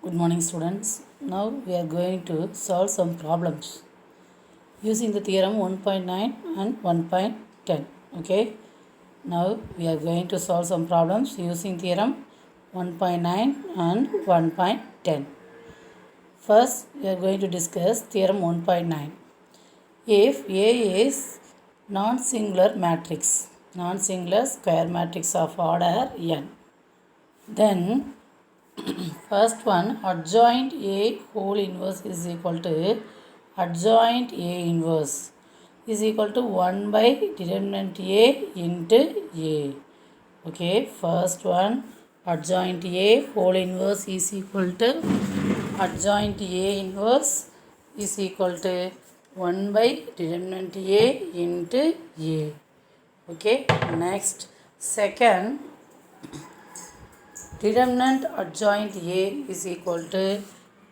Good morning, students. Now we are going to solve some problems using the theorem 1.9 and 1.10. Okay. Now we are going to solve some problems using theorem 1.9 and 1.10. First, we are going to discuss theorem 1.9. If A is non-singular matrix, non-singular square matrix of order n, then first one, adjoint A whole inverse is equal to adjoint A inverse is equal to 1 by determinant A into A. Okay, first one, adjoint A whole inverse is equal to adjoint A inverse is equal to 1 by determinant A into A. Okay, next, second, determinant adjoint A is equal to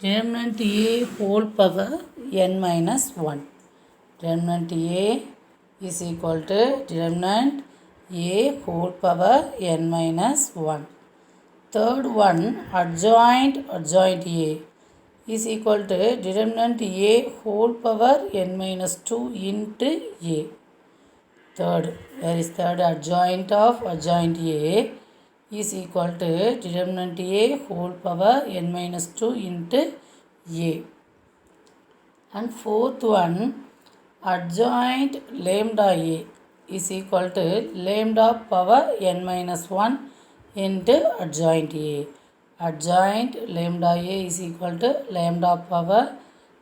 determinant A whole power n minus 1. Determinant A is equal to determinant A whole power n minus 1. Third one, adjoint A is equal to determinant A whole power n minus 2 into A. Third, where is third? Adjoint of adjoint A is equal to determinant A whole power n minus 2 into A. And fourth one, adjoint lambda A is equal to lambda power n minus 1 into adjoint A. Adjoint lambda A is equal to lambda power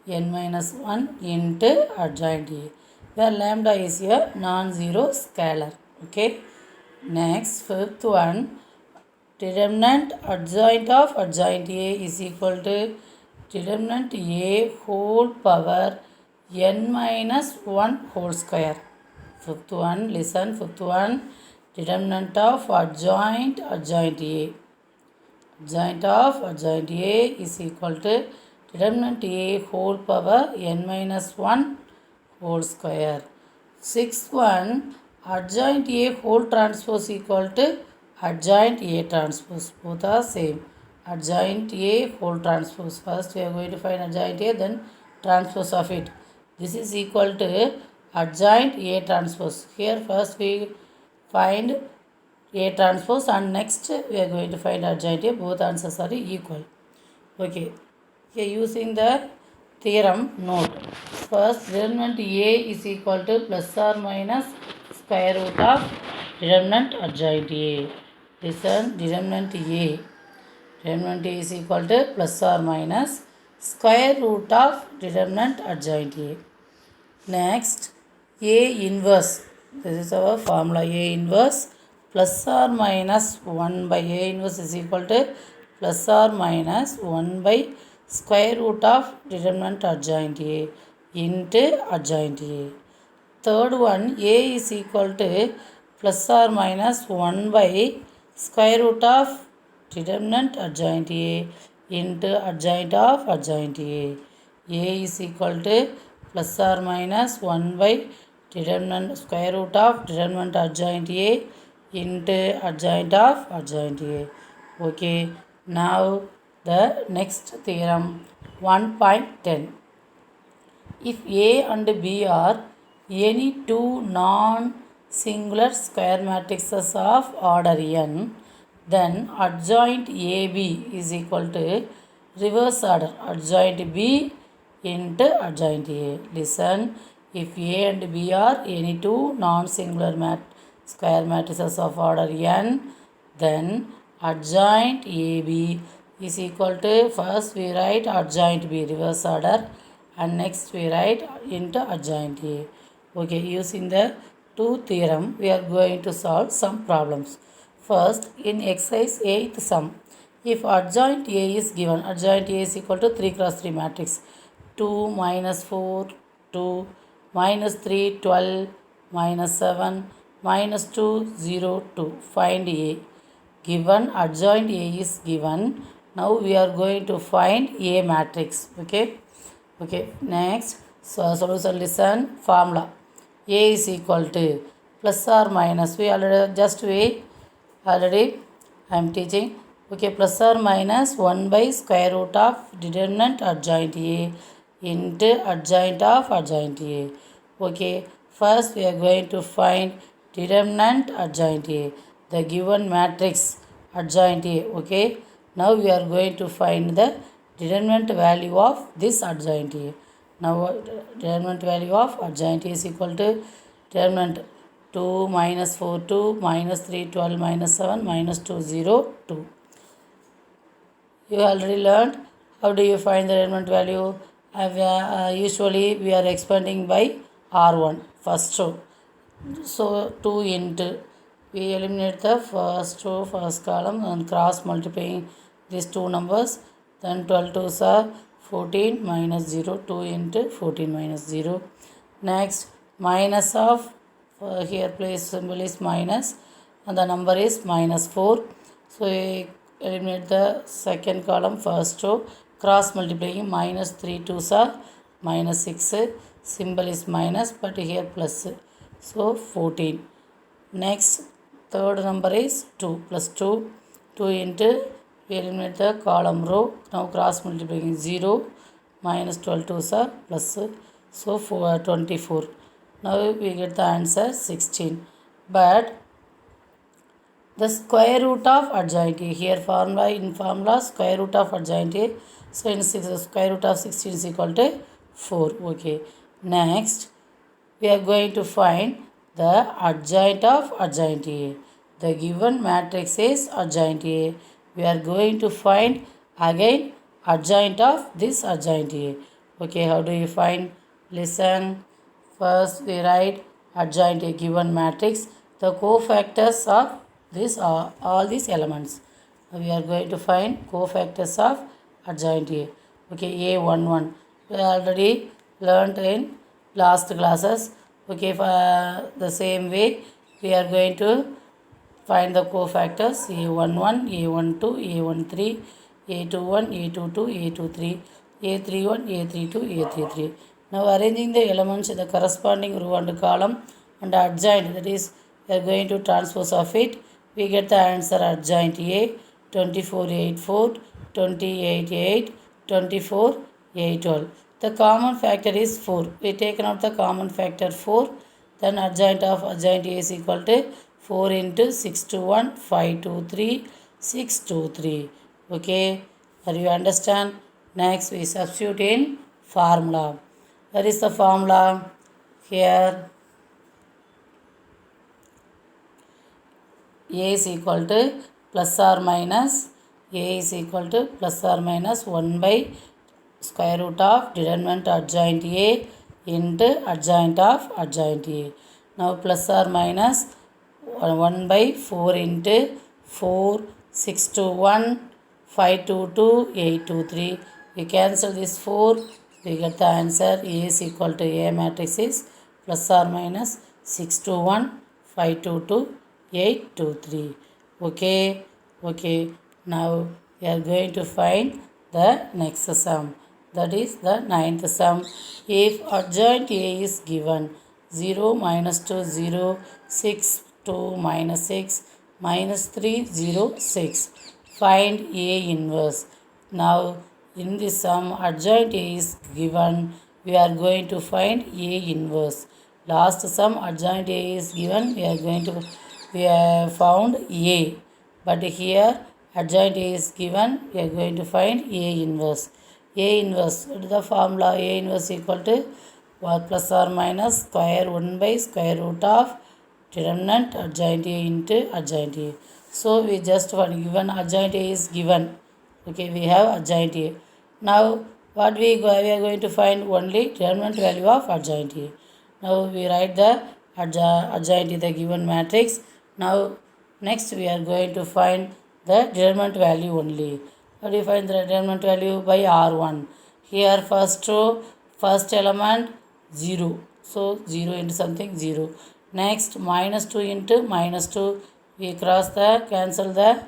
n minus 1 into adjoint A, where lambda is a non-zero scalar. Okay. Next, fifth one, determinant adjoint of adjoint A is equal to determinant A whole power n minus 1 whole square. Fifth one, listen, fifth one, determinant of adjoint A. Adjoint of adjoint A is equal to determinant A whole power n minus 1 whole square. Sixth one, adjoint A whole transpose equal to adjoint A transpose. Both are same. Adjoint A whole transpose. First we are going to find adjoint A, then transpose of it. This is equal to adjoint A transpose. Here first we find A transpose and next we are going to find adjoint A. Both answers are equal. Okay. Here using the theorem, note. First, determinant A is equal to plus or minus square root of determinant adjoint A. Listen, determinant A. Determinant A is equal to plus or minus square root of determinant adjoint A. Next, A inverse. This is our formula. A inverse plus or minus 1 by A inverse is equal to plus or minus 1 by square root of determinant adjoint A into adjoint A. Third one, A is equal to plus or minus 1 by square root of determinant adjoint A into adjoint of adjoint A. A is equal to plus or minus 1 by determinant square root of determinant adjoint A into adjoint of adjoint A. Okay. Now the next theorem 1.10. If A and B are any two non-singular square matrices of order n, then adjoint AB is equal to reverse order adjoint B into adjoint A. Listen, if A and B are any two non-singular square matrices of order n, then adjoint AB is equal to, first we write adjoint B reverse order and next we write into adjoint A. Okay, using the two theorem we are going to solve some problems. First, in exercise 8th sum, if adjoint A is given, adjoint A is equal to 3 cross 3 matrix, 2 minus 4 2 minus 3 12 minus 7 minus 2 0 2. Find A. Given adjoint A is given, now we are going to find A matrix. Okay. Next, so solution, listen, formula. A is equal to plus or minus, I am teaching Okay, plus or minus 1 by square root of determinant adjoint A into adjoint of adjoint A. Okay, first we are going to find determinant adjoint A, the given matrix adjoint A. Okay, now we are going to find the determinant value of this adjoint A. Now determinant value of adjoint A is equal to determinant 2 minus 4 2 minus 3 12 minus 7 minus 2 0 2. You already learned how do you find the element value. Usually we are expanding by R1 first row. So 2 into, we eliminate the first row, first column and cross multiplying these two numbers. Then 12 2s are 14 minus 0, 2 into 14 minus 0. Next minus of, here place symbol is minus and the number is minus 4. So we eliminate the second column, first row, cross multiplying minus 3 2s are minus 6, symbol is minus but here plus, so 14. Next third number is 2 plus 2, 2 into, we eliminate the column row, now cross multiplying 0 minus 12 2s are plus, so 24. Now we get the answer 16. But the square root of adjoint A, here formula, in formula square root of adjoint A, so in square root of 16 is equal to 4. Okay, next we are going to find the adjoint of adjoint A. The given matrix is adjoint A. We are going to find again adjoint of this adjoint A. Okay, how do you find? Listen. First we write adjoint A given matrix. The cofactors of this are all these elements. We are going to find cofactors of adjoint A. Okay, A11. We already learned in last classes. Okay, for the same way we are going to find the cofactors A11, A12, A13, A21, A22, A23, A31, A32, A33. Now arranging the elements in the corresponding row and column and adjoint, that is we are going to transpose of it, we get the answer adjoint A 24 8 4, 28 8, 24 8 12. The common factor is 4. We taken out the common factor 4, then adjoint of adjoint A is equal to 4 into 6 to 1, 5 to 3, 6 to 3. Okay, are you understand? Next we substitute in formula. Where is the formula? Here A is equal to plus or minus, A is equal to plus or minus 1 by square root of determinant adjoint A into adjoint of adjoint A. Now plus or minus 1 by 4 into 4, 6 to 1, 5 to 2, 8 to 3. We cancel this 4, we get the answer A is equal to A matrix is plus or minus 6 to 1, 5 to 2, 8 to 3. Okay, now we are going to find the next sum, that is the ninth sum. If adjoint A is given 0 minus 2 0, 6 2 minus 6 minus 3 0 6, find A inverse. Now in this sum adjoint A is given, we are going to find A inverse. Last sum adjoint A is given, we have found A, but here adjoint A is given, we are going to find A inverse. A inverse, what is the formula? A inverse equal to plus or minus square 1 by square root of determinant adjoint A into adjoint A. So we just given adjoint A is given. Okay, we have adjoint A. Now what we are going to find only determinant value of adjoint A. Now we write the adjoint A, the given matrix. Now next we are going to find the determinant value only. How do you find the determinant value? By R1. Here first row, first element 0. So 0 into something 0. Next minus 2 into minus 2. We cancel the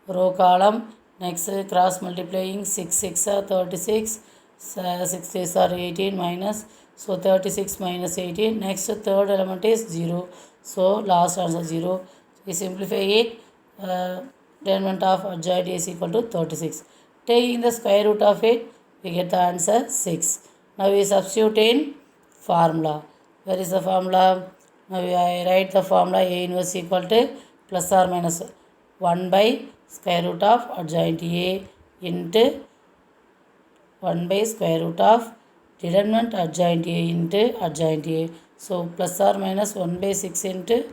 row column. Next cross multiplying 6 6 are 36. 6 6 are 18 minus. So 36 minus 18. Next third element is 0. So last answer 0. We simplify it. determinant of adjoint A is equal to 36. Taking the square root of it, we get the answer 6. Now we substitute in formula. Where is the formula? Now I write the formula A inverse equal to plus or minus 1 by square root of adjoint A into 1 by square root of determinant adjoint A into adjoint A. So plus or minus 1 by 6 into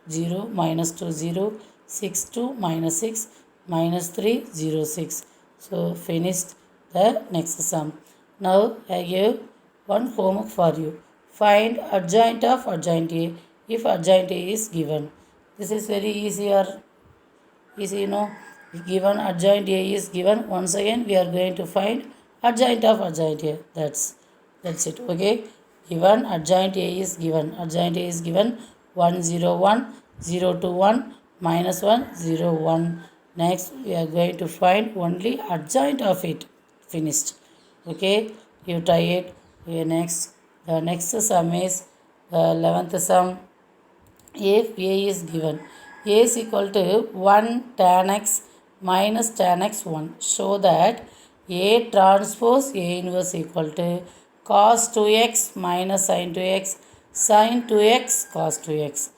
0 minus 2 0, 6 2 minus 6 minus 3 0 6. So finished the next sum. Now I give one homework for you. Find adjoint of adjoint A if adjoint A is given. This is very easy or easy, given adjoint A is given. Once again we are going to find adjoint of adjoint A. That's it. Okay, given adjoint A is given. Adjoint A is given 1 0 1 0 2 1 minus 1 0 1. Next we are going to find only adjoint of it. Finished. Okay, you try it. Okay, next the next sum is the 11th sum. If A is given, A is equal to 1 tan x minus tan x 1. Show that A transpose A inverse equal to cos 2x minus sin 2x sin 2x cos 2x.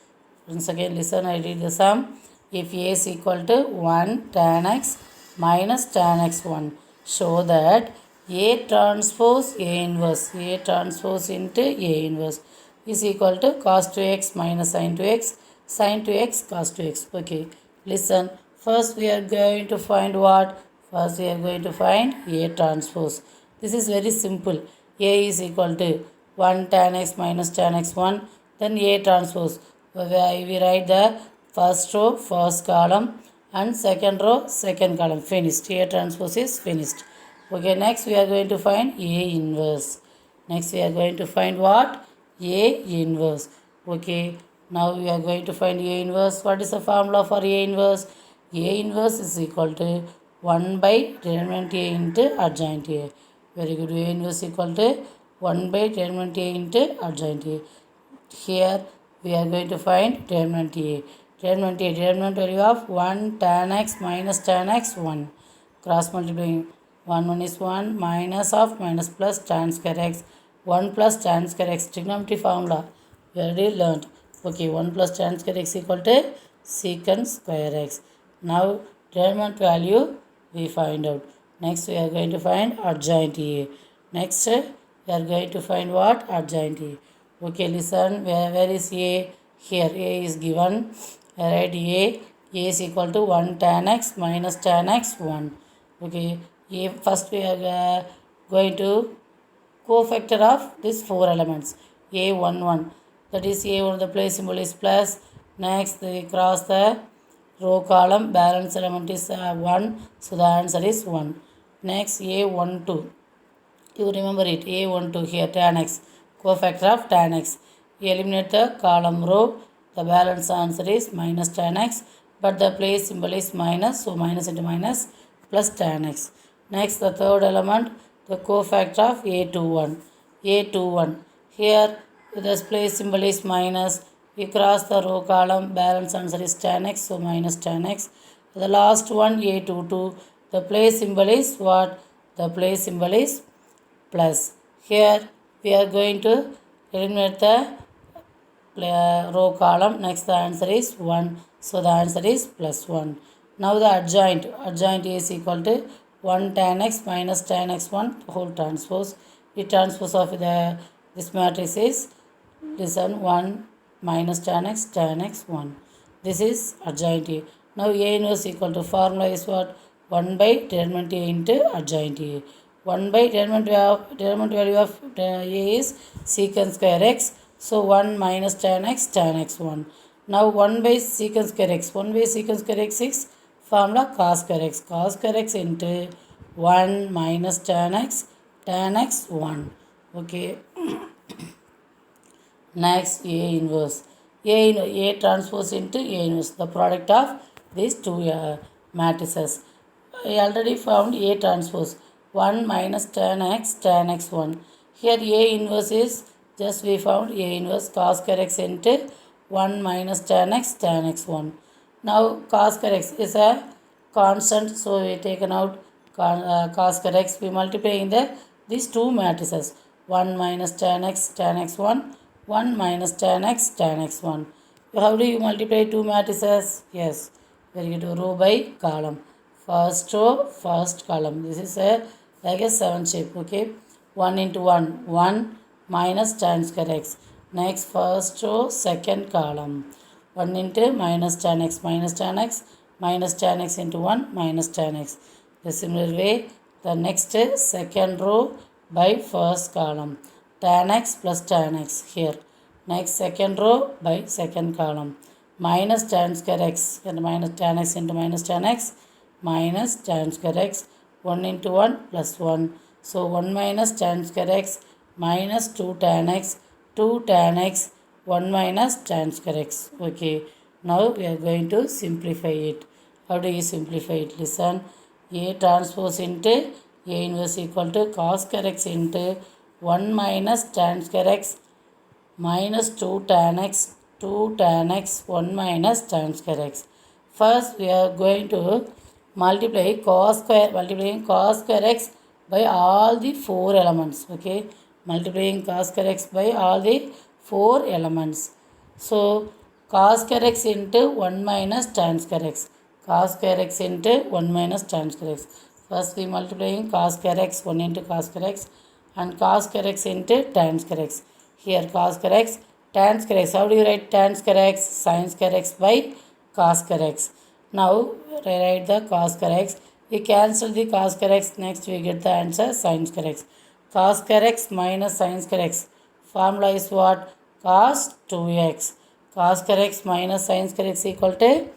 Once again listen, I read the sum. If A is equal to 1 tan x minus tan x 1, show that A transpose A inverse, A transpose into A inverse is equal to cos 2x minus sin 2x sin 2x cos 2x. Okay, listen. First we are going to find what? First we are going to find A transpose. This is very simple. A is equal to 1 tan x minus tan x 1. Then A transpose. We write the first row, first column and second row, second column. Finished. A transpose is finished. Okay, next we are going to find A inverse. Next we are going to find what? A inverse. Okay, now we are going to find A inverse. What is the formula for A inverse? A inverse is equal to 1 by determinant A into adjoint A. Very good. A inverse equal to 1 by determinant A into adjoint A. Here we are going to find determinant A. Determinant value of 1 tan x minus tan x 1. Cross multiplying 1 is 1 minus of minus plus tan square x 1 plus tan square x. Trigonometry formula we already learned. Okay, 1 plus tan square x equal to secant square x. Now determinant value we find out. Next we are going to find adjoint A. Next we are going to find what? Adjoint A. Okay, listen. Where is A? Here A is given. I write A. A is equal to 1 tan x minus tan x 1. Okay, A, first we are going to cofactor of these four elements. A11, that is A1, the place symbol is plus. Next we cross the row column, balance element is 1, so the answer is 1. Next A12, you remember it, A12 here tan x, cofactor of tan x. Eliminate the column row, the balance answer is minus tan x, but the place symbol is minus, so minus into minus plus tan x. Next the third element, the cofactor of A21. A21, here the place symbol is minus, we cross the row column, balance answer is tan x, so minus tan x. The last one A22, the place symbol is what? The place symbol is plus. Here we are going to eliminate the row column. Next the answer is 1, so the answer is plus 1. Now the adjoint is equal to 1 tan x minus tan x 1 whole transpose. The transpose of this matrix is this one 1 minus tan x 1. This is adjoint A. Now A inverse equal to, formula is what? 1 by determinant A into adjoint A. 1 by determinant value of A is secant square x. So 1 minus tan x 1. Now 1 by secant square x. 1 by secant square x is formula cos square x. Cos square x into 1 minus tan x 1. Okay. Next A inverse. A transpose into A inverse. The product of these two matrices. I already found A transpose. 1 minus tan x 1. Here A inverse is just we found A inverse cos square x into 1 minus tan x 1. Now cos square x is a constant, so we taken out cos square x. We multiply in these two matrices, 1 minus tan x 1, 1 minus tan x 1. How do you multiply two matrices? Yes, very good. Row by column. First row, first column. This is like a 7 shape. Okay, 1 into 1, 1 minus tan square x. Next, first row, second column. 1 into minus tan x minus tan x into 1 minus tan x. The similar way, the next second row by first column. Tan x plus tan x here. Next second row by second column. Minus tan square x and minus tan x into minus tan x minus tan square x. 1 into 1 plus 1. So 1 minus tan square x minus 2 tan x, 2 tan x, 1 minus tan square x. Okay, now we are going to simplify it. How do you simplify it? Listen, A transpose into A inverse equal to cos square x into 1 minus tan square x minus 2 tan x, 2 tan x, 1 minus tan square x. First, we are going to multiplying cos square x by all the 4 elements. Okay, multiplying cos square x by all the 4 elements. So, cos square x into 1 minus tan square x. Cos square x into 1 minus tan square x. First, we multiplying cos square x 1 into cos square x and cos square x into tan square x. Here cos square x, tan square x. How do you write tan square x? Sin square x by cos square x. Now write the cos square x. We cancel the cos square x. Next we get the answer sin square x. Cos square x minus sin square x. Formula is what? Cos 2x. Cos square x minus sin square x equal to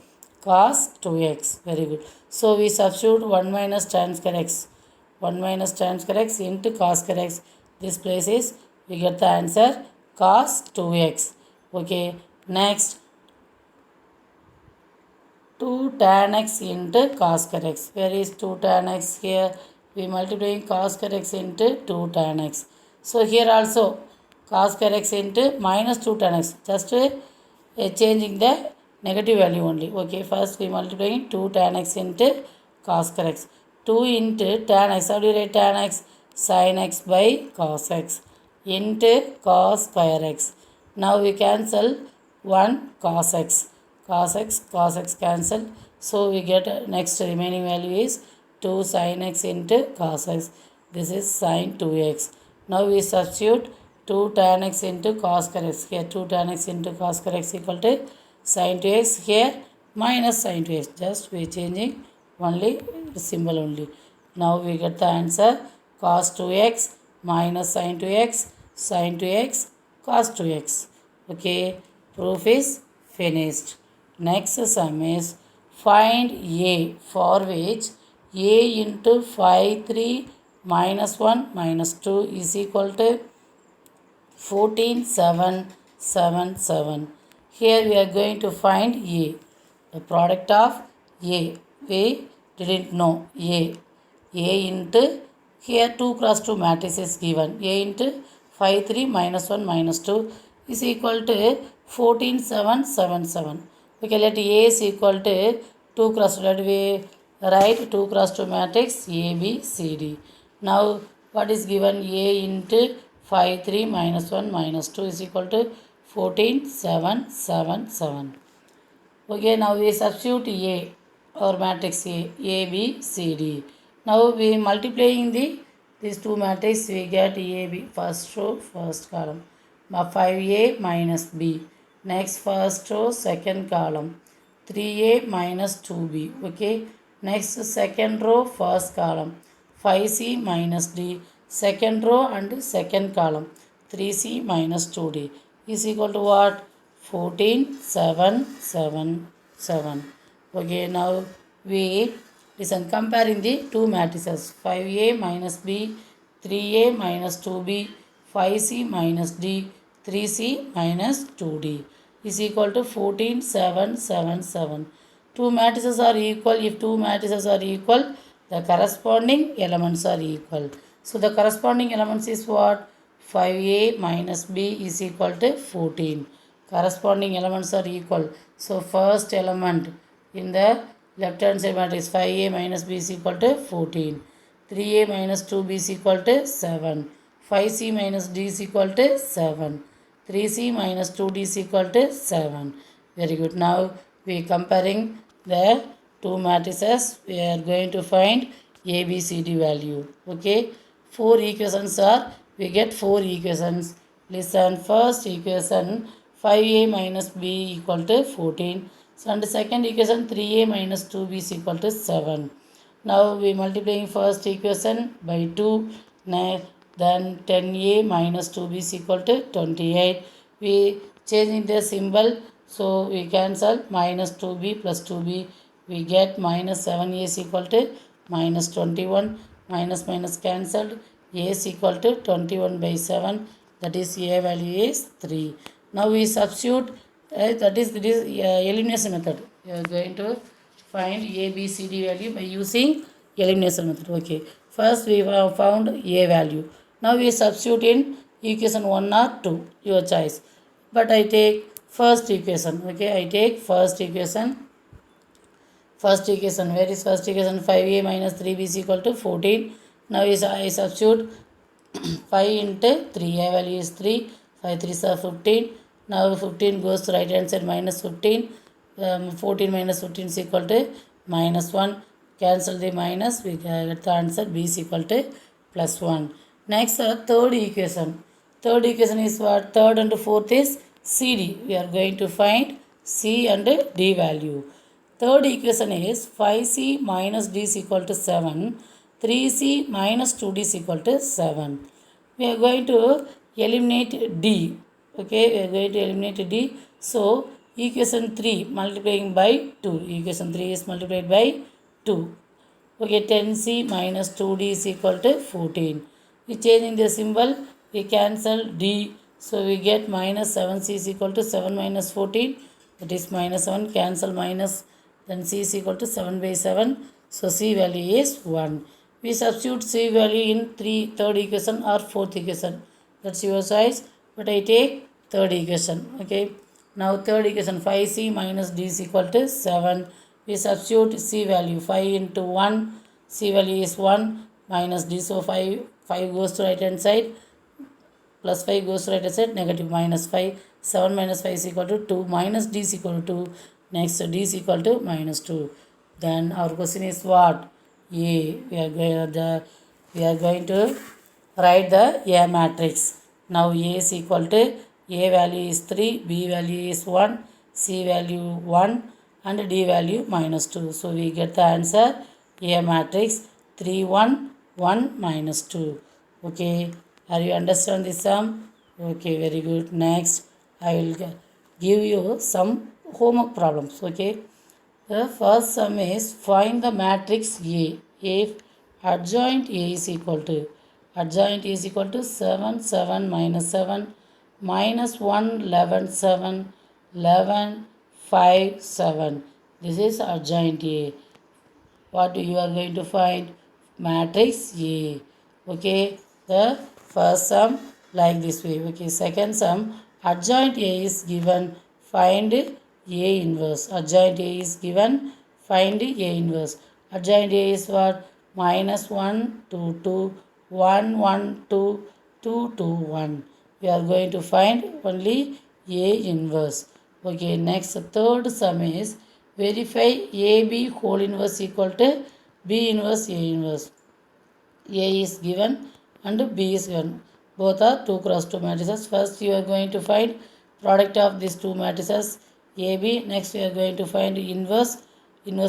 cos 2x. Very good. So we substitute 1 minus tan square x. 1 minus tan square x into cos square x. This place is, we get the answer cos 2x. Okay, next 2 tan x into cos square x. Where is 2 tan x? Here we multiplying cos square x into 2 tan x. So here also cos square x into minus 2 tan x. Just changing the negative value only. Okay, first we multiplying 2 tan x into cos square x. 2 into tan x. How do you write tan x? Sin x by cos x into cos square x. Now we cancel 1 cos x. Cos x cancel. So we get next remaining value is 2 sin x into cos x. This is sin 2x. Now we substitute 2 tan x into cos square x. Here 2 tan x into cos square x equal to sin 2x. Here minus sin 2x. Just we changing only the symbol only. Now we get the answer cos 2x minus sin 2x, sin 2x, cos 2x. Okay, proof is finished. Next sum is find A, for which A into 5, 3 minus 1 minus 2 is equal to 14, 7, 7, 7. Here we are going to find A. The product of A. We didn't know A. A into, here 2 cross 2 matrix is given. A into 5, 3 minus 1 minus 2 is equal to 14, 7, 7, 7. Okay, let A is equal to 2 cross 2. Let we write 2 cross 2 matrix A, B, C, D. Now, what is given? A into 5, 3 minus 1 minus 2 is equal to 14, 7, 7, 7. Okay, now we substitute A, our matrix A, B, C, D. Now we multiplying these two matrices, we get A, B, first row, first column. 5A minus B. Next first row, second column. 3A minus 2B. Okay. Next second row, first column. 5C minus D. Second row and second column. 3C minus 2D is equal to what? 14, 7, 7, 7. Okay, now we listen, comparing the two matrices. 5A minus B, 3A minus 2B, 5C minus D, 3C minus 2D is equal to 14, 7, 7, 7. Two matrices are equal. If two matrices are equal, the corresponding elements are equal. So the corresponding elements is what? 5A minus B is equal to 14. Corresponding elements are equal. So first element in the left hand side matrix 5a minus b is equal to 14. 3a minus 2b is equal to 7. 5c minus d is equal to 7. 3c minus 2d is equal to 7. Very good. Now we comparing the two matrices. We are going to find a, b, c, d value. Okay. 4 equations are, we get 4 equations. Listen, first equation 5a minus b equal to 14. And second equation 3a minus 2b is equal to 7. Now we multiplying first equation by 2. Then 10a minus 2b is equal to 28. We changing the symbol, so we cancel minus 2b plus 2b. We get minus 7a is equal to minus 21. Minus minus cancelled. A is equal to 21 by 7. That is a value is 3. Now we substitute. That is elimination method. We are going to find a, b, c, d value by using elimination method. Okay. First we have found a value. Now we substitute in equation 1 or 2. Your choice. But I take first equation. Okay. I take first equation. First equation. Where is first equation? 5a minus 3b is equal to 14. Now I substitute 5 into 3. A value is 3. 5 3s are 15. Now 15 goes to right hand side minus 15. 14 minus 15 is equal to minus 1. Cancel the minus. We get the answer b is equal to plus 1. Next third equation. Third equation is what? Third and fourth is CD. We are going to find C and D value. Third equation is 5c minus d is equal to 7. 3c minus 2d is equal to 7. We are going to eliminate d. Okay, we are going to eliminate d. So, equation 3 multiplying by 2. Equation 3 is multiplied by 2. Okay, 10c minus 2d is equal to 14. We changing the symbol. We cancel d. So, we get minus 7c is equal to 7 minus 14. That is minus 7. Cancel minus. Then c is equal to 7 by 7. So, c value is 1. We substitute c value in third equation or fourth equation. That's your choice. But I take third equation. Okay. Now third equation 5c minus d is equal to 7. We substitute c value 5 into 1. C value is 1 minus d. So 5 goes to right hand side. Plus 5 goes to right hand side. Negative minus 5. 7 minus 5 is equal to 2. Minus d is equal to 2. Next d is equal to minus 2. Then our question is what? A. We are going to write the A matrix. Now A is equal to A value is 3, B value is 1, C value 1 and D value minus 2. So we get the answer A matrix 3 1 1 minus 2. Okay. Are you understand this sum? Okay, very good. Next I will give you some homework problems. Okay. The first sum is find the matrix A. If adjoint A is equal to 7 7 minus 7 minus 1 11 7 11 5 7. This is adjoint A. What you are going to find? Matrix A. Okay. The first sum like this way. Okay. Second sum, adjoint A is given. Find A inverse. Adjoint A is given. Find A inverse. Adjoint A is what? Minus 1 2 2 1 1 2 2 2 1. We are going to find only A inverse. Okay. Next third sum is verify AB whole inverse equal to B inverse A inverse. A is given and B is given. Both are 2 cross 2 matrices. First you are going to find product of these two matrices AB. Next we are going to find inverse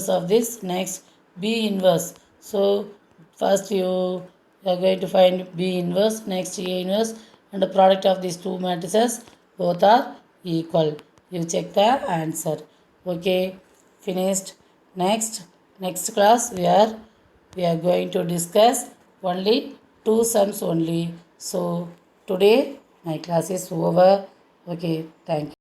of this. Next B inverse. So first you are going to find B inverse. Next A inverse. And the product of these two matrices both are equal. You check the answer. Okay. Finished. Next class we are going to discuss only 2 sums only. So today my class is over. Okay, thank you.